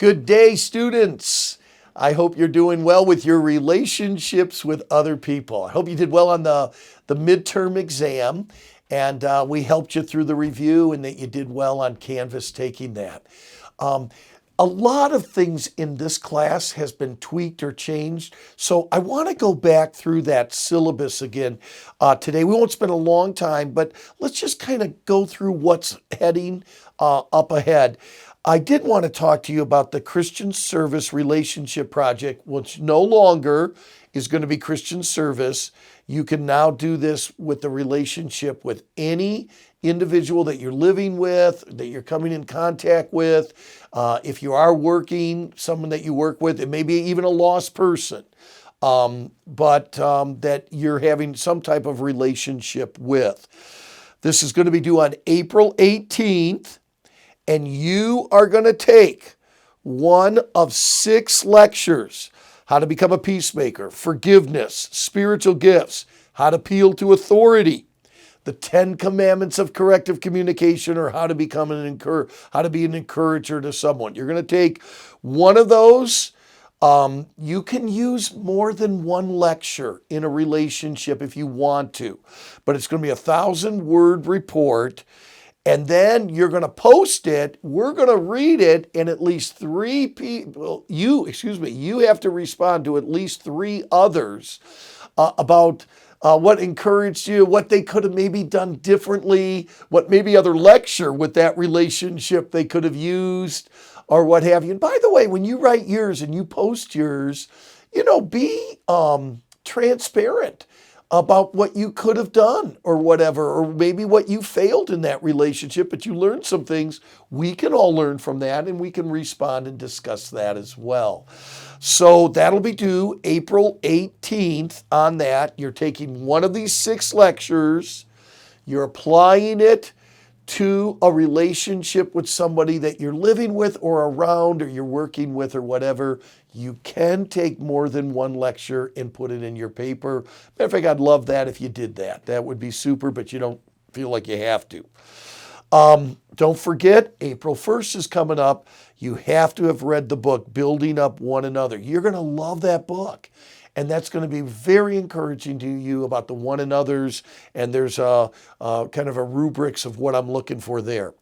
Good day, students. I hope you're doing well with your relationships with other people. I hope you did well on the midterm exam and we helped you through the review and that you did well on Canvas taking that. A lot of things in this class has been tweaked or changed. So I want to go back through that syllabus again today. We won't spend a long time, but let's just kind of go through what's heading up ahead. I did want to talk to you about the Christian Service Relationship Project, which no longer is going to be Christian Service. You can now do this with the relationship with any individual that you're living with, that you're coming in contact with. If you are working, someone that you work with, it may be even a lost person, but that you're having some type of relationship with. This is going to be due on April 18th. And you are going to take one of 6 lectures: how to become a peacemaker, forgiveness, spiritual gifts, how to appeal to authority, the 10 commandments of corrective communication, or how to become how to be an encourager to someone. You're going to take one of those. You can use more than one lecture in a relationship if you want to, but it's going to be a 1,000-word report. And then you're going to post it. We're going to read it, and at least 3 people, you have to respond to at least 3 others about what encouraged you, what they could have maybe done differently, what maybe other lecture with that relationship they could have used, or what have you. And by the way, when you write yours and you post yours, be transparent about what you could have done or whatever, or maybe what you failed in that relationship, but you learned some things. We can all learn from that, and we can respond and discuss that as well. So that'll be due April 18th on that. You're taking one of these 6 lectures, you're applying it to a relationship with somebody that you're living with or around or you're working with or whatever. You can take more than one lecture and put it in your paper. Matter of fact, I'd love that if you did that. That would be super, but you don't feel like you have to. Don't forget, April 1st is coming up. You have to have read the book, Building Up One Another. You're going to love that book. And that's going to be very encouraging to you about the one another's. And there's kind of a rubrics of what I'm looking for there.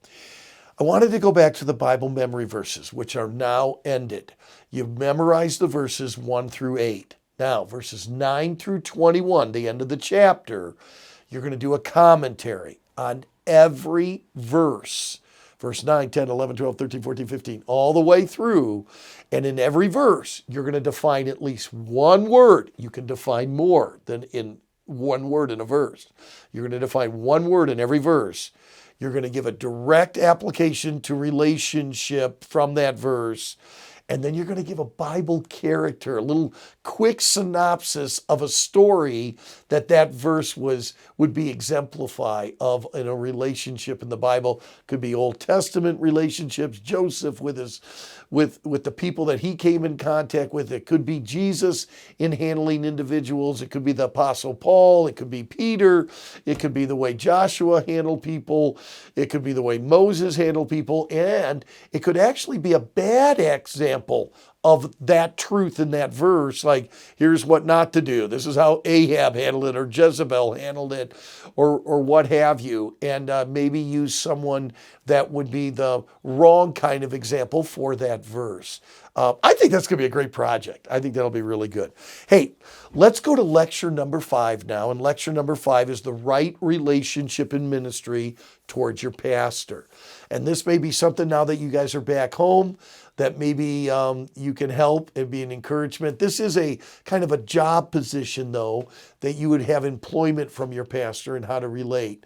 I wanted to go back to the Bible memory verses, which are now ended. You've memorized the verses 1 through 8. Now, verses 9 through 21, the end of the chapter, you're going to do a commentary on every verse. Verse 9, 10, 11, 12, 13, 14, 15, all the way through. And in every verse, you're going to define at least one word. You can define more than in one word in a verse. You're going to define one word in every verse. You're going to give a direct application to relationship from that verse. And then you're going to give a Bible character, a little quick synopsis of a story that verse would be exemplify of in a relationship in the Bible. Could be Old Testament relationships, Joseph with the people that he came in contact with. It could be Jesus in handling individuals. It could be the Apostle Paul. It could be Peter. It could be the way Joshua handled people. It could be the way Moses handled people. And it could actually be a bad example of that truth in that verse, like here's what not to do. This is how Ahab handled it, or Jezebel handled it, or what have you, and maybe use someone that would be the wrong kind of example for that verse. I think that's going to be a great project. I think that'll be really good. Hey, let's go to lecture number 5 now, and lecture number 5 is the right relationship in ministry towards your pastor. And this may be something now that you guys are back home that maybe you can help and be an encouragement. This is a kind of a job position, though, that you would have employment from your pastor and how to relate.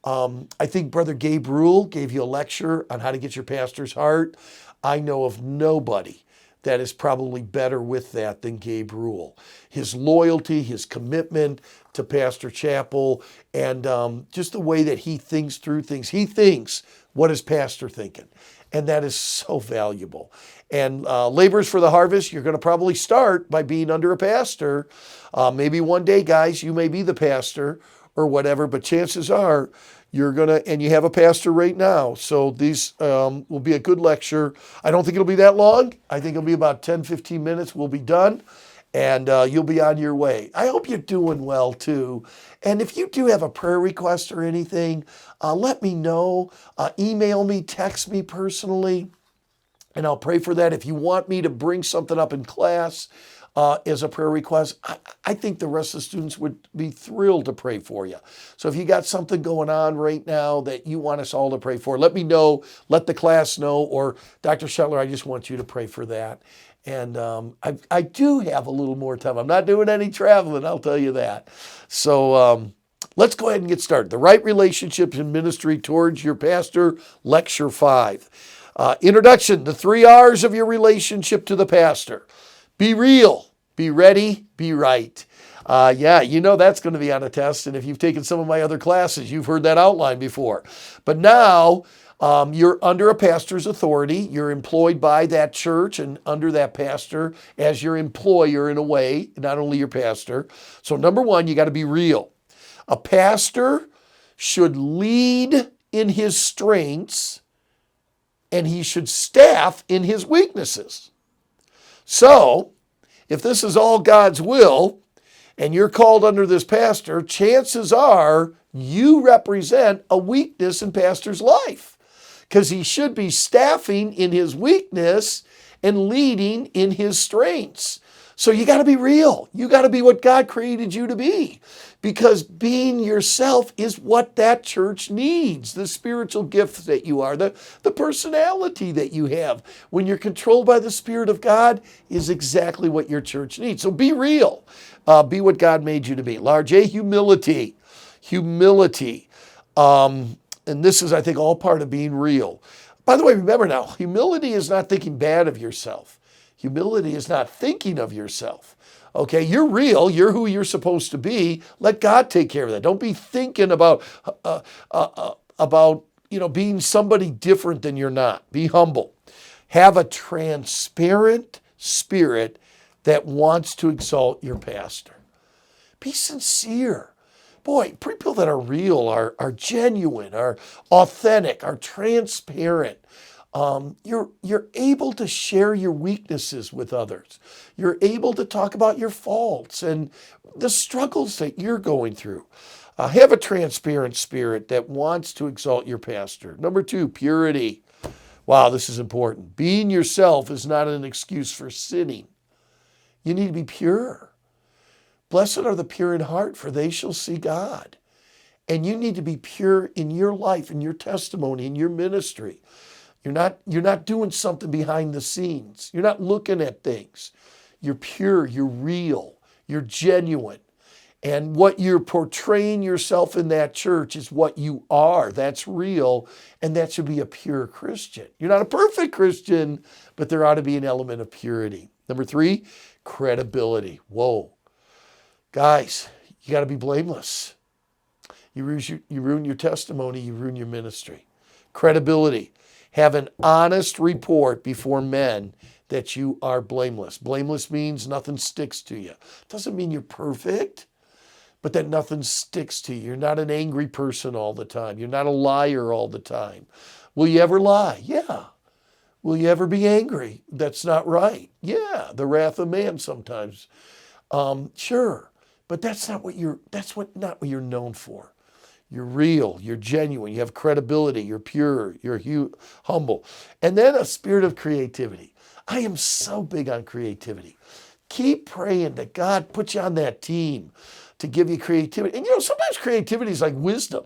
I think Brother Gabe Rule gave you a lecture on how to get your pastor's heart. I know of nobody that is probably better with that than Gabe Rule. His loyalty, his commitment to Pastor Chappell, and just the way that he thinks through things. He thinks, what is Pastor thinking? And that is so valuable. And Laborers for the Harvest, you're going to probably start by being under a pastor. Maybe one day, guys, you may be the pastor or whatever, but chances are and you have a pastor right now. So these will be a good lecture. I don't think it'll be that long. I think it'll be about 10, 15 minutes. We'll be done. And you'll be on your way. I hope you're doing well too. And if you do have a prayer request or anything, let me know. Email me, text me personally, and I'll pray for that. If you want me to bring something up in class as a prayer request, I think the rest of the students would be thrilled to pray for you. So if you got something going on right now that you want us all to pray for, let me know, let the class know, or Dr. Shetler, I just want you to pray for that. And I do have a little more time. I'm not doing any traveling, I'll tell you that. So let's go ahead and get started. The right relationships in ministry towards your pastor, Lecture 5. Introduction, the 3 R's of your relationship to the pastor. Be real, be ready, be right. Yeah, you know that's going to be on a test. And if you've taken some of my other classes, you've heard that outline before. But now, you're under a pastor's authority. You're employed by that church and under that pastor as your employer in a way, not only your pastor. So number 1, you got to be real. A pastor should lead in his strengths and he should staff in his weaknesses. So if this is all God's will and you're called under this pastor, chances are you represent a weakness in pastor's life. Because he should be staffing in his weakness and leading in his strengths. So you got to be real. You got to be what God created you to be. Because being yourself is what that church needs. The spiritual gifts that you are, the personality that you have when you're controlled by the Spirit of God is exactly what your church needs. So be real. Be what God made you to be. Large A, humility. Humility. And this is, I think, all part of being real. By the way, remember now, humility is not thinking bad of yourself. Humility is not thinking of yourself. Okay, you're real. You're who you're supposed to be. Let God take care of that. Don't be thinking about being somebody different than you're not. Be humble. Have a transparent spirit that wants to exalt your pastor. Be sincere. Boy, people that are real, are genuine, are authentic, are transparent. You're able to share your weaknesses with others. You're able to talk about your faults and the struggles that you're going through. Have a transparent spirit that wants to exalt your pastor. Number 2, purity. Wow, this is important. Being yourself is not an excuse for sinning. You need to be pure. Blessed are the pure in heart, for they shall see God. And you need to be pure in your life, in your testimony, in your ministry. You're not doing something behind the scenes. You're not looking at things. You're pure, you're real, you're genuine. And what you're portraying yourself in that church is what you are. That's real, and that should be a pure Christian. You're not a perfect Christian, but there ought to be an element of purity. Number 3, credibility. Whoa. Guys, you got to be blameless. You ruin your testimony, you ruin your ministry. Credibility. Have an honest report before men that you are blameless. Blameless means nothing sticks to you. Doesn't mean you're perfect, but that nothing sticks to you. You're not an angry person all the time. You're not a liar all the time. Will you ever lie? Yeah. Will you ever be angry? That's not right. Yeah, the wrath of man sometimes. Sure. But that's not what you're known for. You're real, you're genuine, you have credibility, you're pure, you're humble. And then a spirit of creativity. I am so big on creativity. Keep praying that God puts you on that team to give you creativity. And sometimes creativity is like wisdom.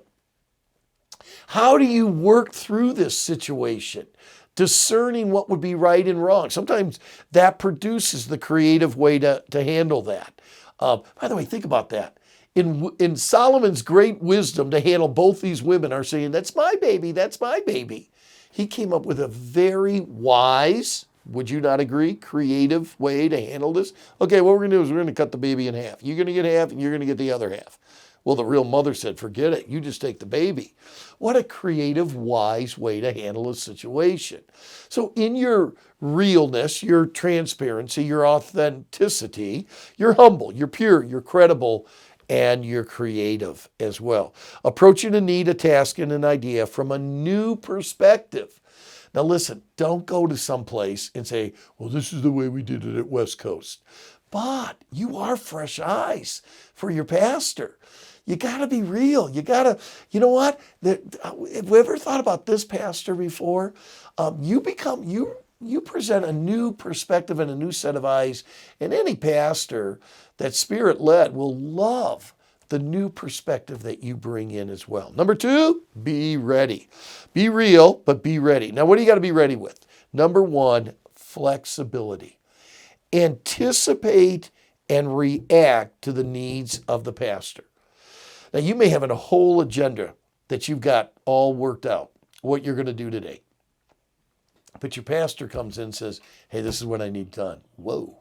How do you work through this situation? Discerning what would be right and wrong. Sometimes that produces the creative way to handle that. By the way, think about that. In Solomon's great wisdom to handle both these women are saying, that's my baby, that's my baby. He came up with a very wise, would you not agree, creative way to handle this. Okay, what we're going to do is we're going to cut the baby in half. You're going to get half and you're going to get the other half. Well, the real mother said, forget it. You just take the baby. What a creative, wise way to handle a situation. So in your realness, your transparency, your authenticity, you're humble, you're pure, you're credible, and you're creative as well. Approaching a need, a task, and an idea from a new perspective. Now listen, don't go to some place and say, well, this is the way we did it at West Coast. But you are fresh eyes for your pastor. You got to be real. You got to, you know what? Have we ever thought about this pastor before? You present a new perspective and a new set of eyes. And any pastor that's Spirit-led will love the new perspective that you bring in as well. Number 2, be ready. Be real, but be ready. Now, what do you got to be ready with? Number 1, flexibility. Anticipate and react to the needs of the pastor. Now, you may have a whole agenda that you've got all worked out, what you're going to do today. But your pastor comes in and says, hey, this is what I need done. Whoa,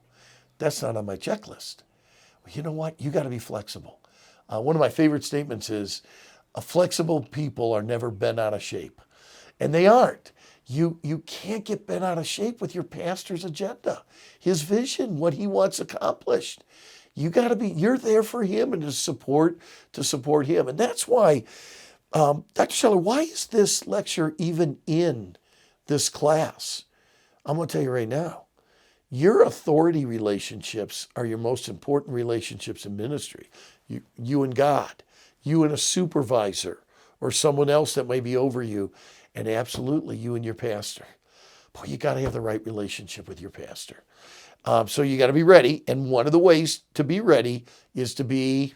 that's not on my checklist. Well, you know what? You got to be flexible. One of my favorite statements is, flexible people are never bent out of shape. And they aren't. You can't get bent out of shape with your pastor's agenda, his vision, what he wants accomplished. You're there for him and to support him. And that's why, Dr. Scheller, why is this lecture even in this class? I'm going to tell you right now, your authority relationships are your most important relationships in ministry. You and God, you and a supervisor or someone else that may be over you, and absolutely you and your pastor. Boy, you got to have the right relationship with your pastor. So you got to be ready. And one of the ways to be ready is to be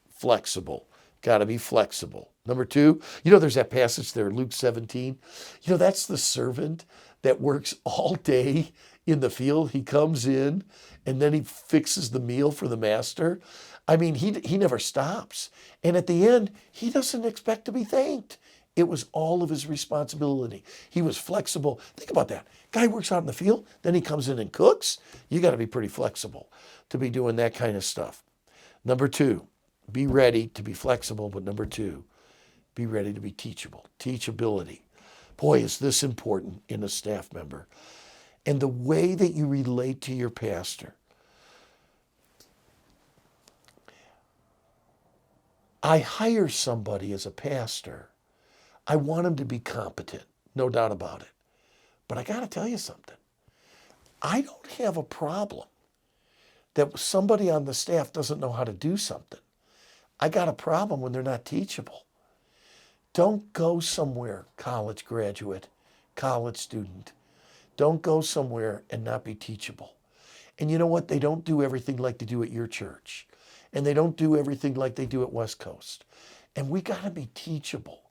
flexible. Got to be flexible. Number 2, there's that passage there, Luke 17. That's the servant that works all day in the field. He comes in and then he fixes the meal for the master. I mean, he never stops. And at the end, he doesn't expect to be thanked. It was all of his responsibility. He was flexible. Think about that. Guy works out in the field, then he comes in and cooks. You got to be pretty flexible to be doing that kind of stuff. Number 2, be ready to be flexible. But number 2, be ready to be teachable. Teachability. Boy, is this important in a staff member. And the way that you relate to your pastor. I hire somebody as a pastor. I want him to be competent, no doubt about it. But I got to tell you something. I don't have a problem that somebody on the staff doesn't know how to do something. I got a problem when they're not teachable. Don't go somewhere, college graduate, college student. Don't go somewhere and not be teachable. And you know what? They don't do everything like they do at your church. And they don't do everything like they do at West Coast. And we got to be teachable.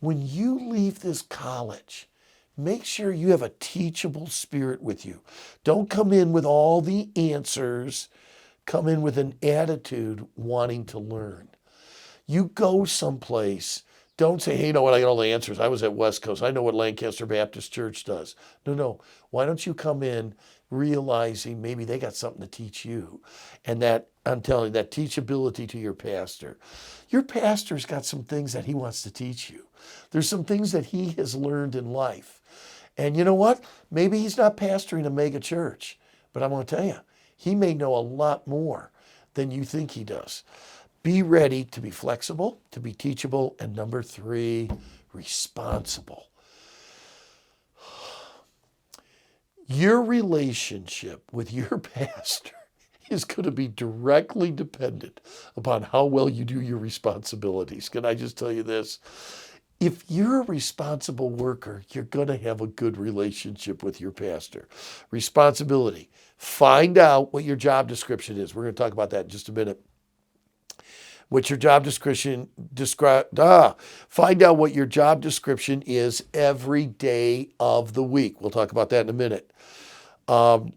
When you leave this college, make sure you have a teachable spirit with you. Don't come in with all the answers. Come in with an attitude wanting to learn. You go someplace. Don't say, hey, you know what, I got all the answers. I was at West Coast. I know what Lancaster Baptist Church does. No. Why don't you come in realizing maybe they got something to teach you? And that, I'm telling you, that teachability to your pastor. Your pastor's got some things that he wants to teach you. There's some things that he has learned in life. And you know what? Maybe he's not pastoring a mega church, but I'm going to tell you, he may know a lot more than you think he does. Be ready to be flexible, to be teachable, and number 3, responsible. Your relationship with your pastor is going to be directly dependent upon how well you do your responsibilities. Can I just tell you this? If you're a responsible worker, you're going to have a good relationship with your pastor. Responsibility. Find out what your job description is. We're going to talk about that in just a minute. What your job description find out what your job description is every day of the week. We'll talk about that in a minute. Romans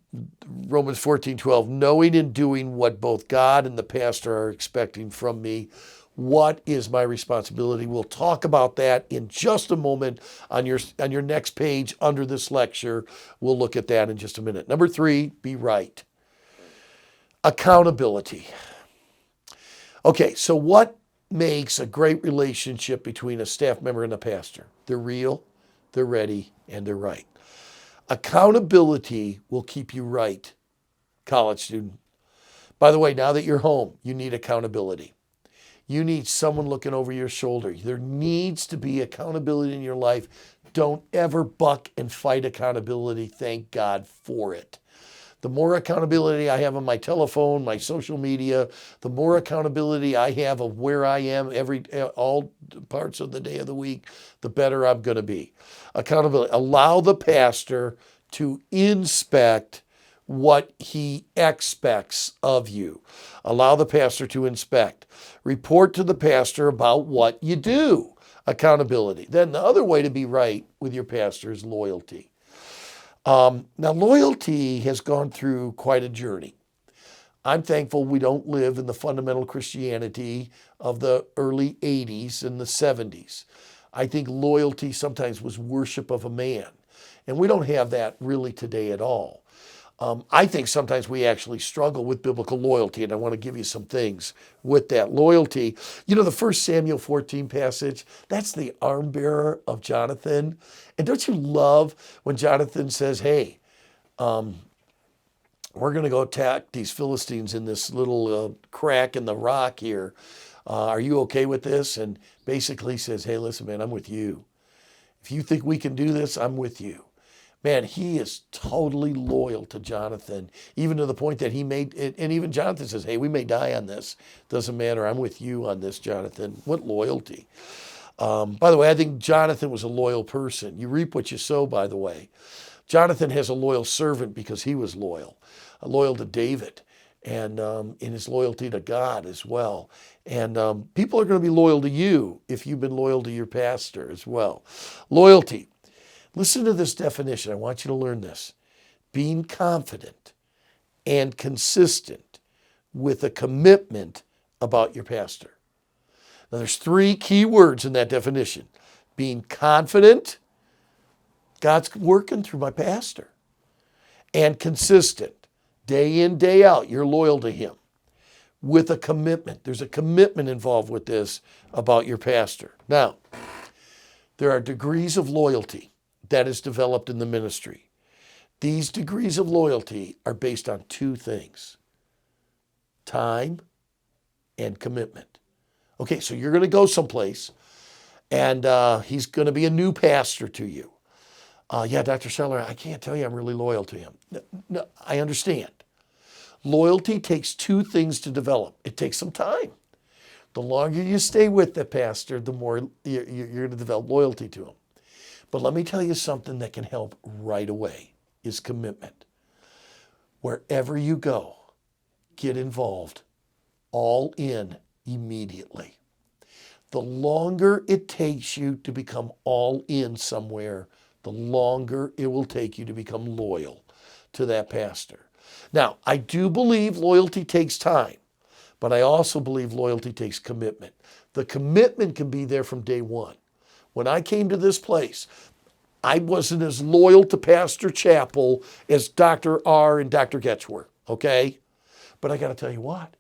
14:12, knowing and doing what both God and the pastor are expecting from me. What is my responsibility? We'll talk about that in just a moment on your next page under this lecture. We'll look at that in just a minute. Number 3, be right. Accountability. Okay, so what makes a great relationship between a staff member and a pastor? They're real, they're ready, and they're right. Accountability will keep you right, college student. By the way, now that you're home, you need accountability. You need someone looking over your shoulder. There needs to be accountability in your life. Don't ever buck and fight accountability. Thank God for it. The more accountability I have on my telephone, my social media, the more accountability I have of where I am all parts of the day of the week, the better I'm going to be. Accountability. Allow the pastor to inspect what he expects of you. Allow the pastor to inspect. Report to the pastor about what you do. Accountability. Then the other way to be right with your pastor is loyalty. Now, loyalty has gone through quite a journey. I'm thankful we don't live in the fundamental Christianity of the early 80s and the 70s. I think loyalty sometimes was worship of a man. And we don't have that really today at all. I think sometimes we actually struggle with biblical loyalty, and I want to give you some things with that loyalty. You know, the 1 Samuel 14 passage, that's the arm bearer of Jonathan. And don't you love when Jonathan says, hey, we're going to go attack these Philistines in this little crack in the rock here. Are you okay with this? And basically says, hey, listen, man, I'm with you. If you think we can do this, I'm with you. Man, he is totally loyal to Jonathan, even to the point that and even Jonathan says, hey, we may die on this. Doesn't matter. I'm with you on this, Jonathan. What loyalty. By the way, I think Jonathan was a loyal person. You reap what you sow, by the way. Jonathan has a loyal servant because he was loyal to David, and in his loyalty to God as well. And people are going to be loyal to you if you've been loyal to your pastor as well. Loyalty. Listen to this definition. I want you to learn this. Being confident and consistent with a commitment about your pastor. Now, there's 3 key words in that definition. Being confident, God's working through my pastor. And consistent, day in, day out, you're loyal to him. With a commitment. There's a commitment involved with this about your pastor. Now, there are degrees of loyalty that is developed in the ministry. These degrees of loyalty are based on 2 things: time and commitment. Okay, so you're going to go someplace, and he's going to be a new pastor to you. Yeah, Dr. Seller, I can't tell you I'm really loyal to him. No, I understand. Loyalty takes 2 things to develop. It takes some time. The longer you stay with the pastor, the more you're going to develop loyalty to him. But let me tell you something that can help right away is commitment. Wherever you go, get involved, all in immediately. The longer it takes you to become all in somewhere, the longer it will take you to become loyal to that pastor. Now, I do believe loyalty takes time, but I also believe loyalty takes commitment. The commitment can be there from day one. When I came to this place, I wasn't as loyal to Pastor Chappell as Dr. R and Dr. Getch were, okay? But I got to tell you what,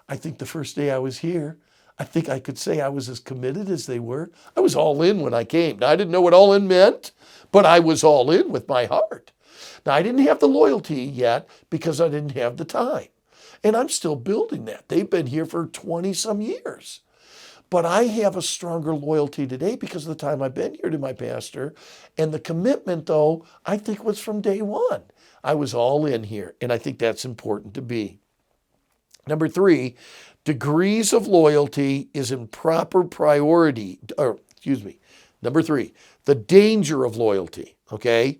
I think the first day I was here, I think I could say I was as committed as they were. I was all in when I came. Now, I didn't know what all in meant, but I was all in with my heart. Now, I didn't have the loyalty yet because I didn't have the time. And I'm still building that. They've been here for 20 some years. But I have a stronger loyalty today because of the time I've been here to my pastor. And the commitment, though, I think was from day one. I was all in here, and I think that's important to be. Number 3, degrees of loyalty is in proper priority. Number 3, the danger of loyalty, okay?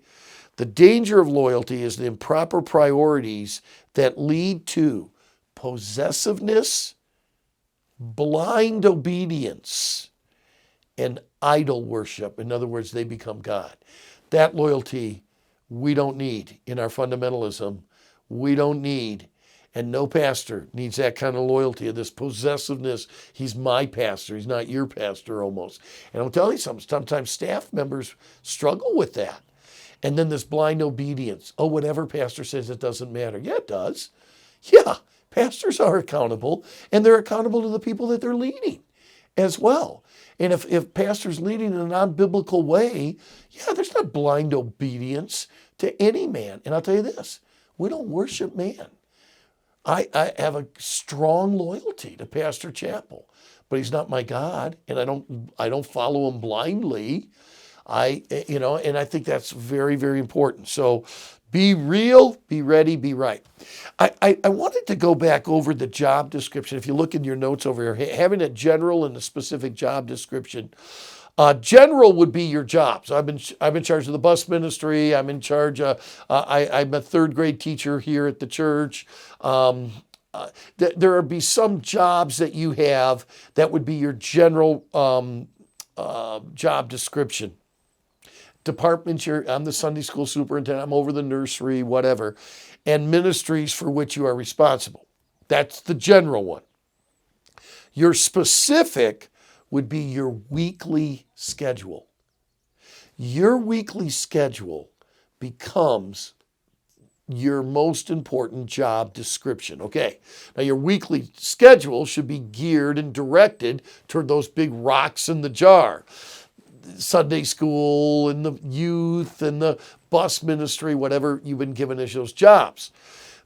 The danger of loyalty is the improper priorities that lead to possessiveness, blind obedience, and idol worship. In other words, they become God. That loyalty we don't need in our fundamentalism. We don't need, and no pastor needs that kind of loyalty, of this possessiveness. He's my pastor. He's not your pastor almost. And I'll tell you something, sometimes staff members struggle with that. And then this blind obedience. Oh, whatever pastor says, it doesn't matter. Yeah, it does. Yeah. Pastors are accountable, and they're accountable to the people that they're leading as well. And if pastors leading in a non-biblical way, yeah, there's not blind obedience to any man. And I'll tell you this, we don't worship man. I have a strong loyalty to Pastor Chappell, but he's not my God, and I don't follow him blindly. And I think that's very, very important. So be real, be ready, be right. I wanted to go back over the job description. If you look in your notes over here, having a general and a specific job description. General would be your jobs. I'm in charge of the bus ministry. I'm in charge. I'm a third grade teacher here at the church. There would be some jobs that you have that would be your general job description. Departments, I'm the Sunday school superintendent. I'm over the nursery, whatever, and ministries for which you are responsible. That's the general one. Your specific would be your weekly schedule. Your weekly schedule becomes your most important job description. Okay, now your weekly schedule should be geared and directed toward those big rocks in the jar. Sunday school and the youth and the bus ministry, whatever you've been given as those jobs.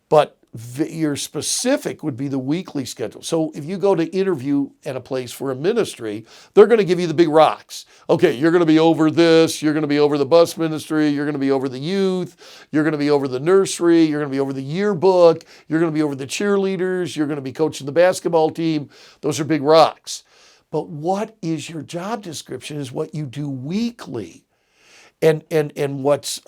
But your specific would be the weekly schedule. So if you go to interview at a place for a ministry, they're going to give you the big rocks. Okay, you're going to be over this, you're going to be over the bus ministry, you're going to be over the youth, you're going to be over the nursery, you're going to be over the yearbook, you're going to be over the cheerleaders, you're going to be coaching the basketball team. Those are big rocks. But what is your job description is what you do weekly. And what's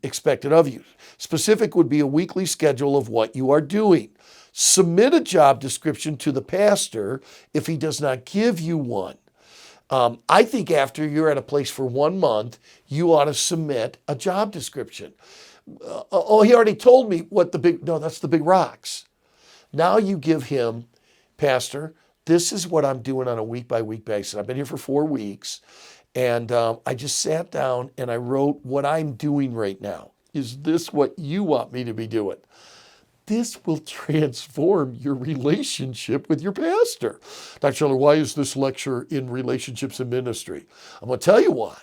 expected of you. Specific would be a weekly schedule of what you are doing. Submit a job description to the pastor if he does not give you one. I think after you're at a place for 1 month, you ought to submit a job description. He already told me what that's the big rocks. Now you give him, Pastor, this is what I'm doing on a week-by-week basis. I've been here for 4 weeks. And I just sat down and I wrote what I'm doing right now. Is this what you want me to be doing? This will transform your relationship with your pastor. Dr. Scheller, why is this lecture in relationships and ministry? I'm going to tell you why.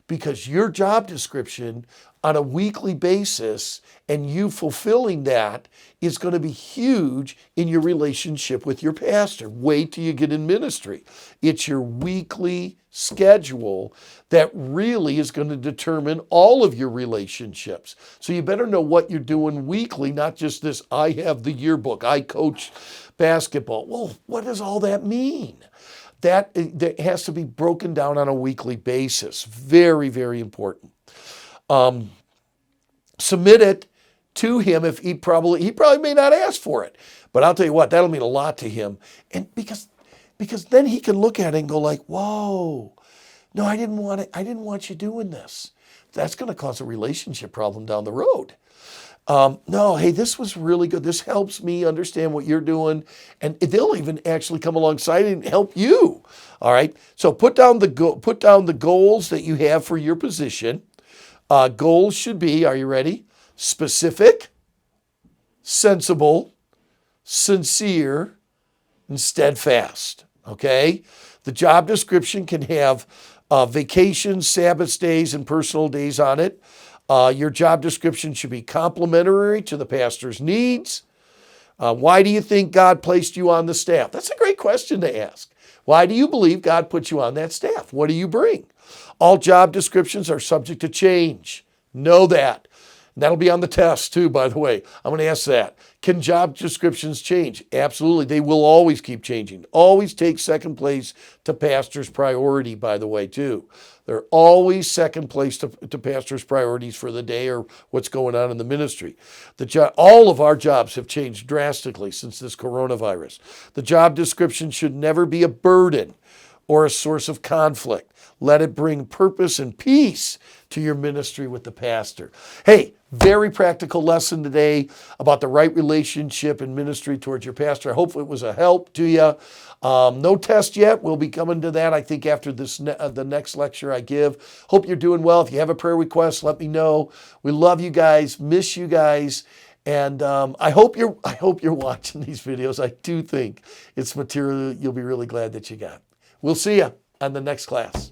Because your job description on a weekly basis and you fulfilling that is going to be huge in your relationship with your pastor. Wait till you get in ministry. It's your weekly schedule that really is going to determine all of your relationships. So you better know what you're doing weekly, not just this, I have the yearbook, I coach basketball. Well, what does all that mean? That has to be broken down on a weekly basis. Very, very important. Submit it to him if he probably may not ask for it. But I'll tell you what, that'll mean a lot to him. And because then he can look at it and go like, whoa, no, I didn't want you doing this. That's going to cause a relationship problem down the road. No, hey, this was really good. This helps me understand what you're doing. And they'll even actually come alongside and help you. All right. So put down the goals that you have for your position. Goals should be, are you ready? Specific, sensible, sincere, and steadfast. Okay. The job description can have vacations, Sabbath days, and personal days on it. Your job description should be complementary to the pastor's needs. Why do you think God placed you on the staff? That's a great question to ask. Why do you believe God put you on that staff? What do you bring? All job descriptions are subject to change. Know that. And that'll be on the test too, by the way. I'm going to ask that. Can job descriptions change? Absolutely. They will always keep changing. Always take second place to pastor's priority, by the way, too. They're always second place to pastor's priorities for the day or what's going on in the ministry. All of our jobs have changed drastically since this coronavirus. The job description should never be a burden or a source of conflict. Let it bring purpose and peace to your ministry with the pastor. Hey, very practical lesson today about the right relationship and ministry towards your pastor. I hope it was a help to you. No test yet. We'll be coming to that, I think, after the next lecture I give. Hope you're doing well. If you have a prayer request, let me know. We love you guys, miss you guys. And I hope you're watching these videos. I do think it's material you'll be really glad that you got. We'll see you on the next class.